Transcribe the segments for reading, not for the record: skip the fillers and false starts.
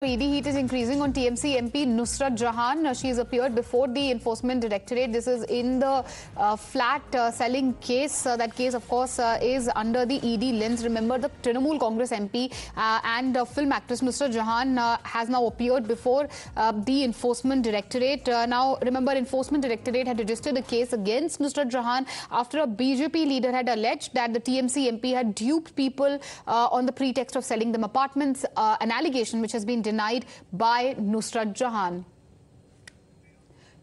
ED heat is increasing on TMC MP Nusrat Jahan. She has appeared before the Enforcement Directorate. This is in the flat selling case. That case, of course, is under the ED lens. Remember, the Trinamool Congress MP and film actress Nusrat Jahan has now appeared before the Enforcement Directorate. Now, remember, Enforcement Directorate had registered a case against Nusrat Jahan after a BJP leader had alleged that the TMC MP had duped people on the pretext of selling them apartments, an allegation which has been denied by Nusrat Jahan.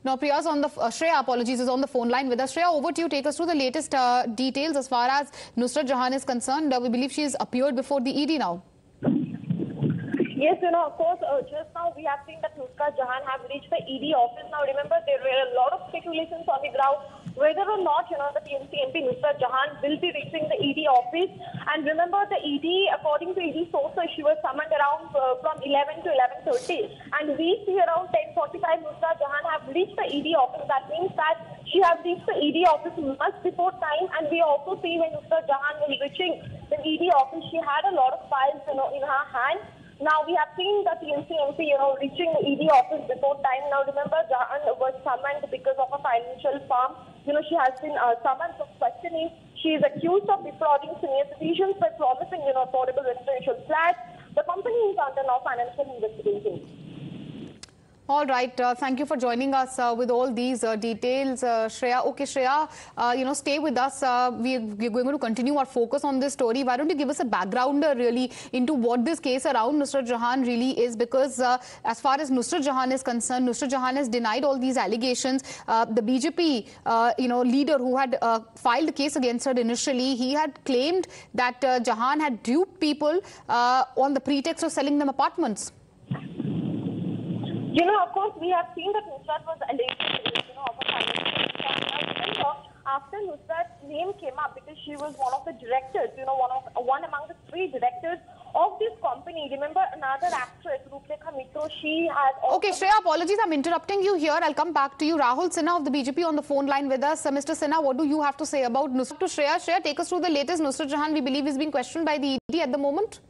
Now, Priya's on the Shreya, is on the phone line with us. Shreya, over to you. Take us through the latest details as far as Nusrat Jahan is concerned. We believe she has appeared before the ED now. Yes, of course, just now we have seen that Nusrat Jahan have reached the ED office. Now, remember, there were a lot of speculations on the ground whether or not, the TMC MP Nusrat Jahan will be reaching the ED office. And remember, the ED, according to ED sources, she was summoned around from 11 to 11:30. And we see around 10:45, Nusrat Jahan have reached the ED office. That means that she has reached the ED office much before time. And we also see when Nusrat Jahan was reaching the ED office, she had a lot of files, in her hand. Now, we have seen the TMC MP, reaching the ED office before time. Now, remember, Jahan was summoned because of a financial firm. She has been summoned for questioning. She is accused of defrauding senior citizens by promising, affordable residential flats. The company is under now financial investigation. All right. Thank you for joining us with all these details, Shreya. Okay, Shreya, stay with us. We're going to continue our focus on this story. Why don't you give us a backgrounder really into what this case around Nusrat Jahan really is? Because as far as Nusrat Jahan is concerned, Nusrat Jahan has denied all these allegations. The BJP, leader who had filed the case against her initially, he had claimed that Jahan had duped people on the pretext of selling them apartments. Of course, we have seen that Nusrat was alleged, of a financial scam. Now, after Nusrat's name came up, because she was one of the directors, one among the three directors of this company. Remember, another actress, she has also... Okay, Shreya, apologies, I'm interrupting you here. I'll come back to you. Rahul Sinha of the BJP on the phone line with us. Mr. Sinha, what do you have to say about Nusrat? To Shreya, Shreya, take us through the latest. Nusrat Jahan, we believe, is being questioned by the ED at the moment.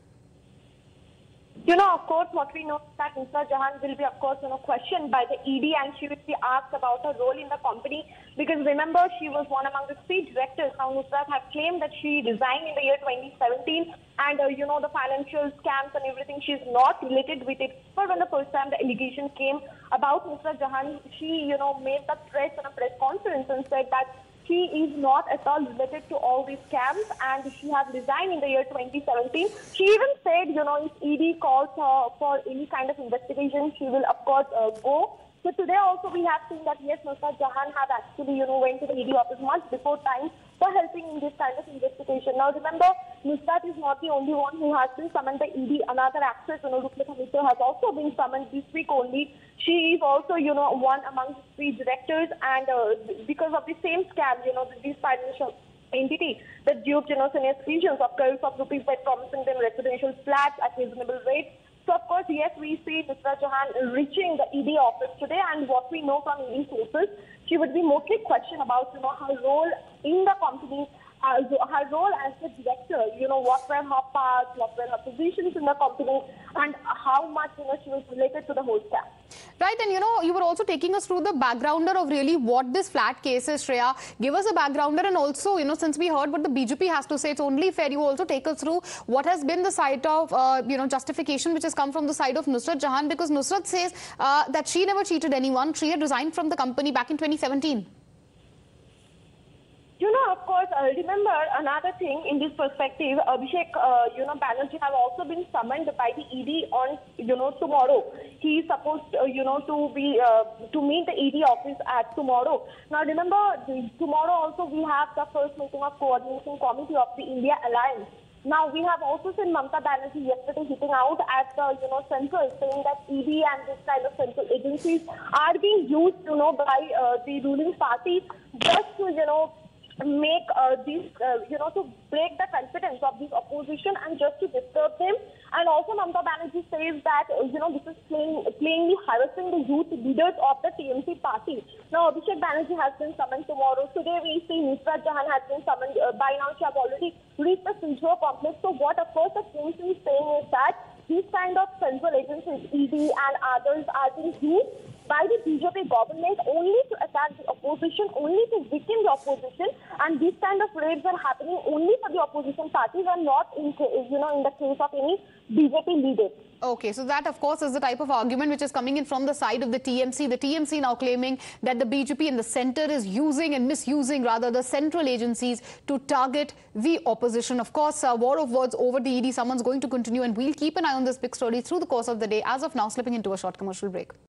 Of course, what we know is that Nusrat Jahan will be, of course, questioned by the ED, and she will be asked about her role in the company. Because remember, she was one among the three directors. Now, Nusrat had claimed that she resigned in the year 2017, and the financial scams and everything, she's not related with it. But when the first time the allegation came about Nusrat Jahan, she, made the press on a press conference and said that she is not at all related to all these scams, and she has resigned in the year 2017. She even said, if ED calls her for any kind of investigation, she will, of course, go. So today also we have seen that, yes, Nusrat Jahan have actually, went to the ED office much before time for helping in this kind of investigation. Now, remember, Nusrat is not the only one who has been summoned by ED. Another actress, has also been summoned this week only. She is also, one among the three directors, and because of the same scam, this financial entity that duped, senior citizens of crores of rupees by promising them residential flats at reasonable rates. So, of course, yes, we see Nusrat Jahan reaching the ED office today, and what we know from ED sources, she would be mostly questioned about, her role in the company, her role as the director, what were her parts, what were her positions in the company, and how much, she was related to the whole scam. Right, and you were also taking us through the backgrounder of really what this flat case is, Shreya. Give us a backgrounder, and also, since we heard what the BJP has to say, it's only fair you also take us through what has been the side of, justification which has come from the side of Nusrat Jahan, because Nusrat says that she never cheated anyone. She had resigned from the company back in 2017. Of course, remember another thing in this perspective, Abhishek, Banerjee have also been summoned by the ED on, tomorrow. He is supposed, to meet the ED office at tomorrow. Now, remember, tomorrow also we have the first meeting of coordination committee of the India Alliance. Now, we have also seen Mamata Banerjee yesterday hitting out at the, central, saying that ED and this kind of central agencies are being used, by the ruling party just to, make to break the confidence of the opposition and just to disturb them. And also Mamata Banerjee says that, this is plainly harassing the youth leaders of the TMC party. Now, Abhishek Banerjee has been summoned tomorrow. Today we see Nusrat Jahan has been summoned. By now she has already reached the Silchar complex. So what, of course, the TMC is saying is that these kind of central agencies, ED and others, are being used by the BJP government only to attack the opposition, only to weaken the opposition, and these kind of raids are happening only for the opposition parties and not in the case of any BJP leaders. Okay, so that of course is the type of argument which is coming in from the side of the TMC. The TMC now claiming that the BJP in the centre is using and misusing rather the central agencies to target the opposition. Of course, war of words over the ED, someone's going to continue, and we'll keep an eye on this big story through the course of the day. As of now, slipping into a short commercial break.